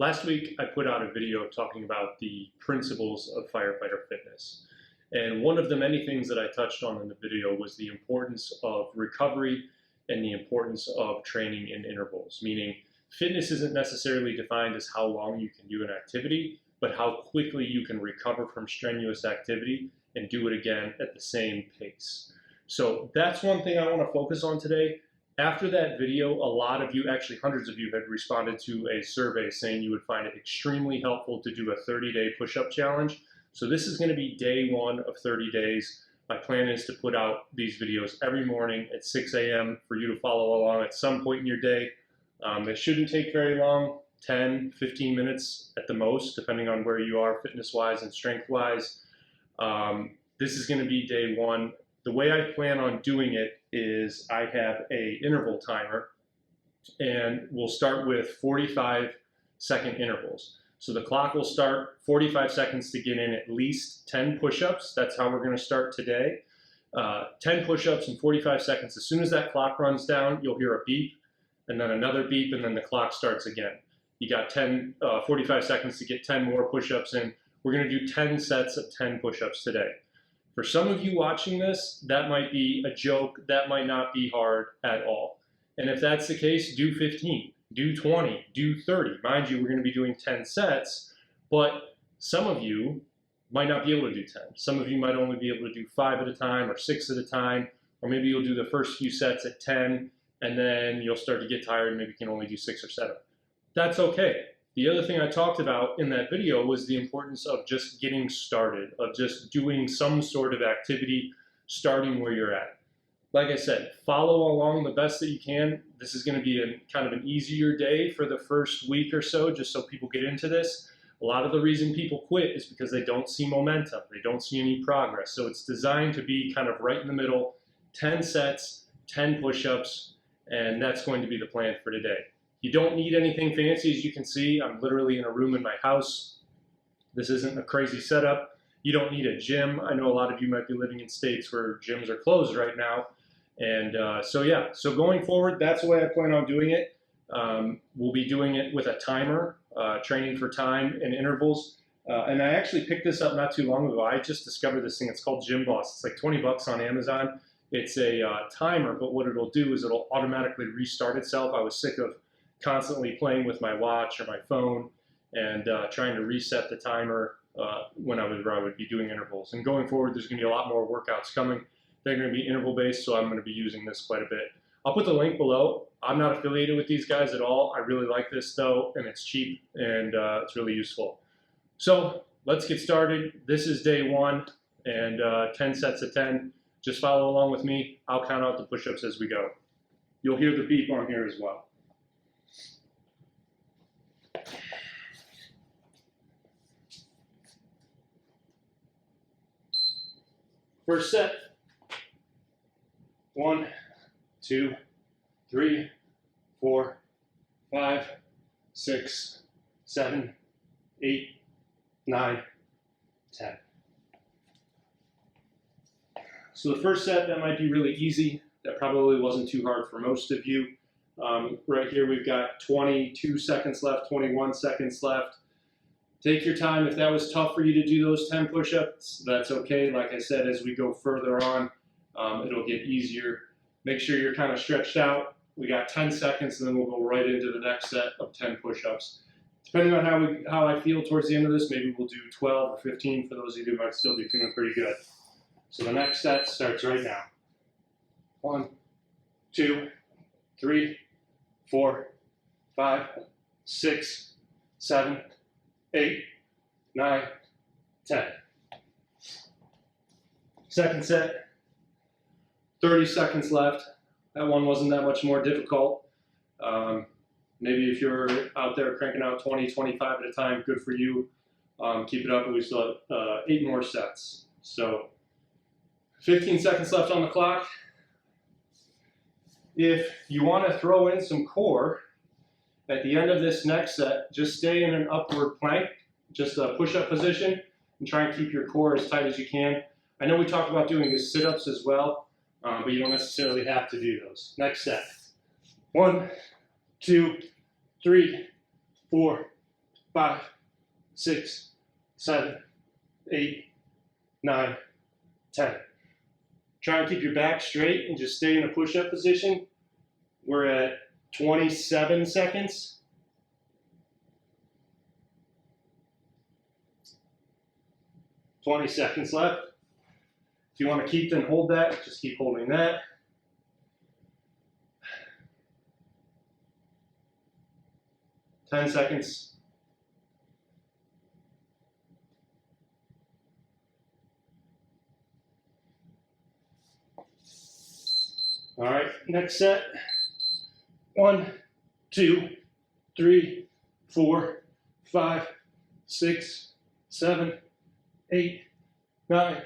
Last week, I put out a video talking about the principles of firefighter fitness. And one of the many things that I touched on in the video was the importance of recovery and the importance of training in intervals, meaning fitness isn't necessarily defined as how long you can do an activity, but how quickly you can recover from strenuous activity and do it again at the same pace. So that's one thing I want to focus on today. After that video, a lot of you, actually hundreds of you, had responded to a survey saying you would find it extremely helpful to do a 30-day push-up challenge. So this is going to be day one of 30 days. My plan is to put out these videos every morning at 6 a.m. for you to follow along at some point in your day. It shouldn't take very long, 10, 15 minutes at the most, depending on where you are fitness-wise and strength-wise. This is going to be day one. The way I plan on doing it is I have a interval timer, and we'll start with 45-second intervals. So the clock will start 45 seconds to get in at least 10 push-ups. That's how we're going to start today. 10 push-ups in 45 seconds. As soon as that clock runs down, you'll hear a beep, and then another beep, and then the clock starts again. You got 45 seconds to get 10 more push-ups in. We're going to do 10 sets of 10 push-ups today. For some of you watching this, that might be a joke. That might not be hard at all. And if that's the case, do 15, do 20, do 30. Mind you, we're going to be doing 10 sets, but some of you might not be able to do 10. Some of you might only be able to do 5 at a time or 6 at a time, or maybe you'll do the first few sets at 10, and then you'll start to get tired and maybe you can only do 6 or 7. That's okay. The other thing I talked about in that video was the importance of just getting started, of just doing some sort of activity, starting where you're at. Like I said, follow along the best that you can. This is going to be kind of an easier day for the first week or so, just so people get into this. A lot of the reason people quit is because they don't see momentum. They don't see any progress. So it's designed to be kind of right in the middle, 10 sets, 10 push-ups, and that's going to be the plan for today. You don't need anything fancy. As you can see, I'm literally in a room in my house. This isn't a crazy setup. You don't need a gym. I know a lot of you might be living in states where gyms are closed right now. And so going forward, that's the way I plan on doing it. We'll be doing it with a timer, training for time and intervals. And I actually picked this up not too long ago. I just discovered this thing. It's called Gym Boss. It's like 20 bucks on Amazon. It's a timer, but what it'll do is it'll automatically restart itself. I was sick of constantly playing with my watch or my phone and trying to reset the timer when I would be doing intervals. And going forward, there's going to be a lot more workouts coming. They're going to be interval based, so I'm going to be using this quite a bit. I'll put the link below. I'm not affiliated with these guys at all. I really like this though, and it's cheap and it's really useful. So let's get started. This is day one and 10 sets of 10. Just follow along with me. I'll count out the push-ups as we go. You'll hear the beep on here as well. First set, 1, 2, 3, 4, 5, 6, 7, 8, 9, 10. So the first set, that might be really easy. That probably wasn't too hard for most of you. Right here we've got 22 seconds left, 21 seconds left. Take your time. If that was tough for you to do those 10 push-ups, that's okay. Like I said, as we go further on, it'll get easier. Make sure you're kind of stretched out. We got 10 seconds, and then we'll go right into the next set of 10 push-ups. Depending on how I feel towards the end of this, maybe we'll do 12 or 15 for those of you who might still be feeling pretty good. So the next set starts right now. 1, 2, 3, 4, 5, 6, 7, 8, 9, 10. Second set, 30 seconds left. That one wasn't that much more difficult. Maybe if you're out there cranking out 20, 25 at a time, good for you. Keep it up, and we still have 8 more sets. So 15 seconds left on the clock. If you want to throw in some core, at the end of this next set, just stay in an upward plank, just a push-up position, and try and keep your core as tight as you can. I know we talked about doing the sit-ups as well, but you don't necessarily have to do those. Next set. 1, 2, 3, 4, 5, 6, 7, 8, 9, 10. Try and keep your back straight and just stay in a push-up position. We're at 27 seconds. $20 seconds left. If you want to keep and hold that, just keep holding that. $10 seconds. All right, next set. 1, 2, 3, 4, 5, 6, 7, 8, 9,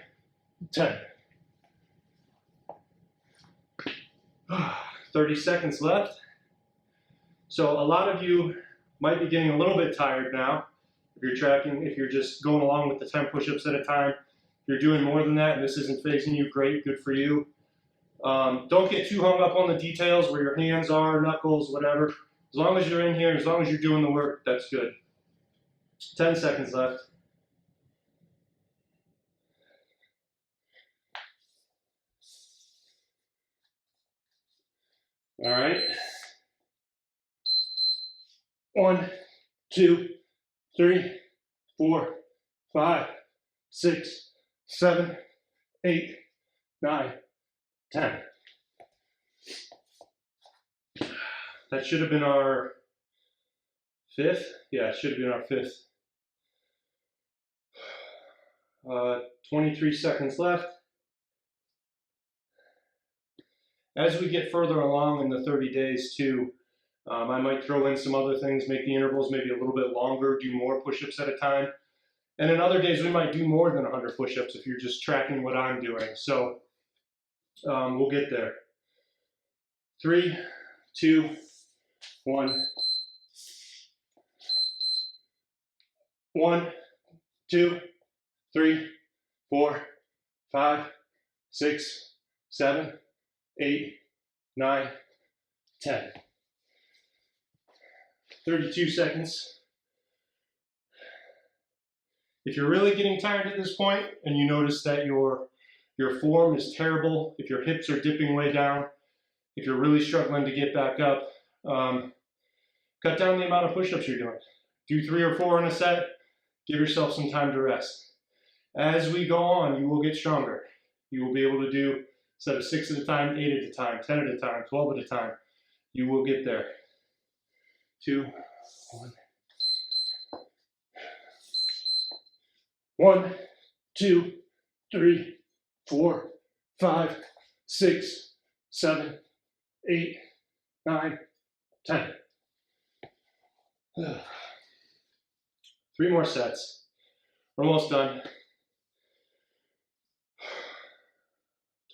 10. 30 seconds left. So a lot of you might be getting a little bit tired now. If you're tracking, if you're just going along with the 10 push-ups at a time, if you're doing more than that and this isn't phasing you, great, good for you. Don't get too hung up on the details where your hands are, knuckles, whatever. As long as you're in here, as long as you're doing the work, that's good. 10 seconds left. All right. 1, 2, 3, 4, 5, 6, 7, 8, 9, 10. That should have been our 5th. Yeah, it should have been our 5th. 23 seconds left. As we get further along in the 30 days too, I might throw in some other things, make the intervals maybe a little bit longer, do more push-ups at a time. And in other days, we might do more than 100 push-ups if you're just tracking what I'm doing. So we'll get there. 3, 2, 1. 1, 2, 3, 4, 5, 6, 7, 8, 9, 10. 32 seconds. If you're really getting tired at this point and you notice that your form is terrible, if your hips are dipping way down, if you're really struggling to get back up, cut down the amount of push-ups you're doing. Do 3 or 4 in a set. Give yourself some time to rest. As we go on, you will get stronger. You will be able to do, instead of 6 at a time, 8 at a time, 10 at a time, 12 at a time. You will get there. 2, 1. 1, 2, 3, 4, 5, 6, 7, 8, 9, 10. 3 more sets. We're almost done.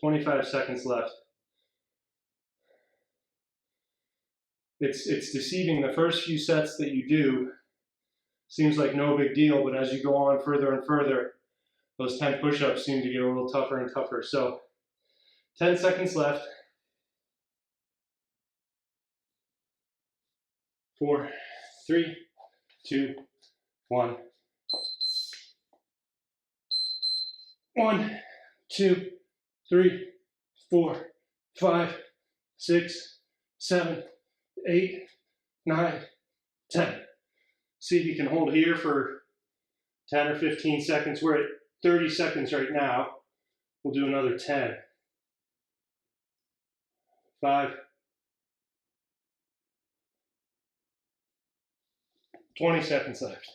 25 seconds left. It's deceiving. The first few sets that you do seems like no big deal, but as you go on further and further, those 10 push-ups seem to get a little tougher and tougher. So 10 seconds left. 4, 3, 2, 1. 1, 2, 3, 4, 5, 6, 7, 8, 9, 10. See if you can hold here for 10 or 15 seconds. We're at 30 seconds right now. We'll do another 10. 5, 20 seconds left.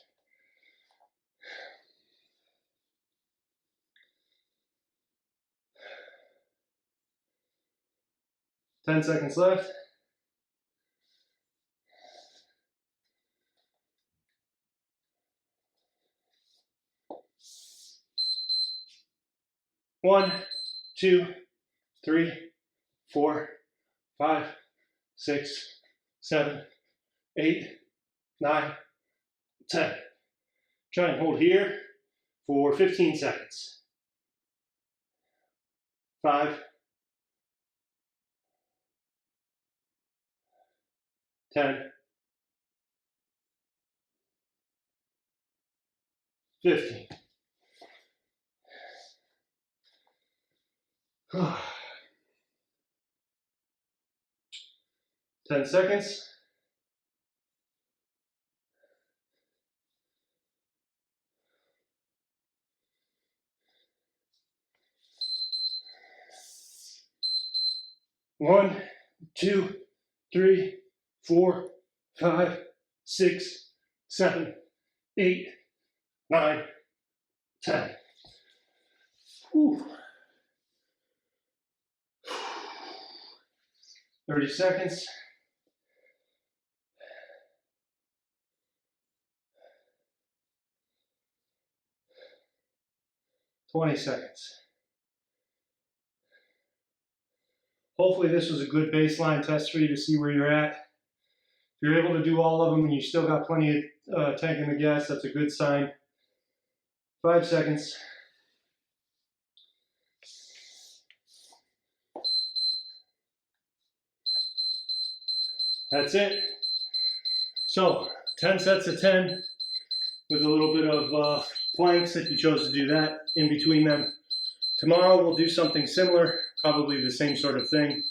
10 seconds left. 1, 2, 3, 4, 5, 6, 7, 8, 9, 10. Try and hold here for 15 seconds. 5, 10, 15. 10 seconds. One, 2, 3, 4, 5, 6, 7, 8, 9, 10. Whew. 30 seconds. 20 seconds. Hopefully this was a good baseline test for you to see where you're at. If you're able to do all of them and you still got plenty of tank in the gas, that's a good sign. 5 seconds. That's it. So 10 sets of 10 with a little bit of planks if you chose to do that in between them. Tomorrow we'll do something similar, probably the same sort of thing.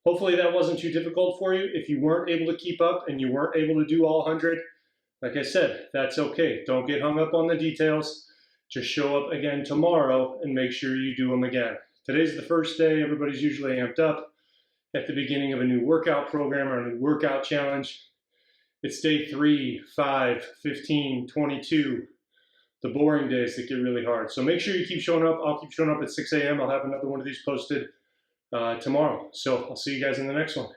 Hopefully that wasn't too difficult for you. If you weren't able to keep up and you weren't able to do all 100, like I said, that's okay. Don't get hung up on the details. Just show up again tomorrow and make sure you do them again. Today's the first day. Everybody's usually amped up at the beginning of a new workout program or a new workout challenge. It's day 3, 5, 15, 22, the boring days that get really hard. So make sure you keep showing up. I'll keep showing up at 6 a.m. I'll have another one of these posted tomorrow. So I'll see you guys in the next one.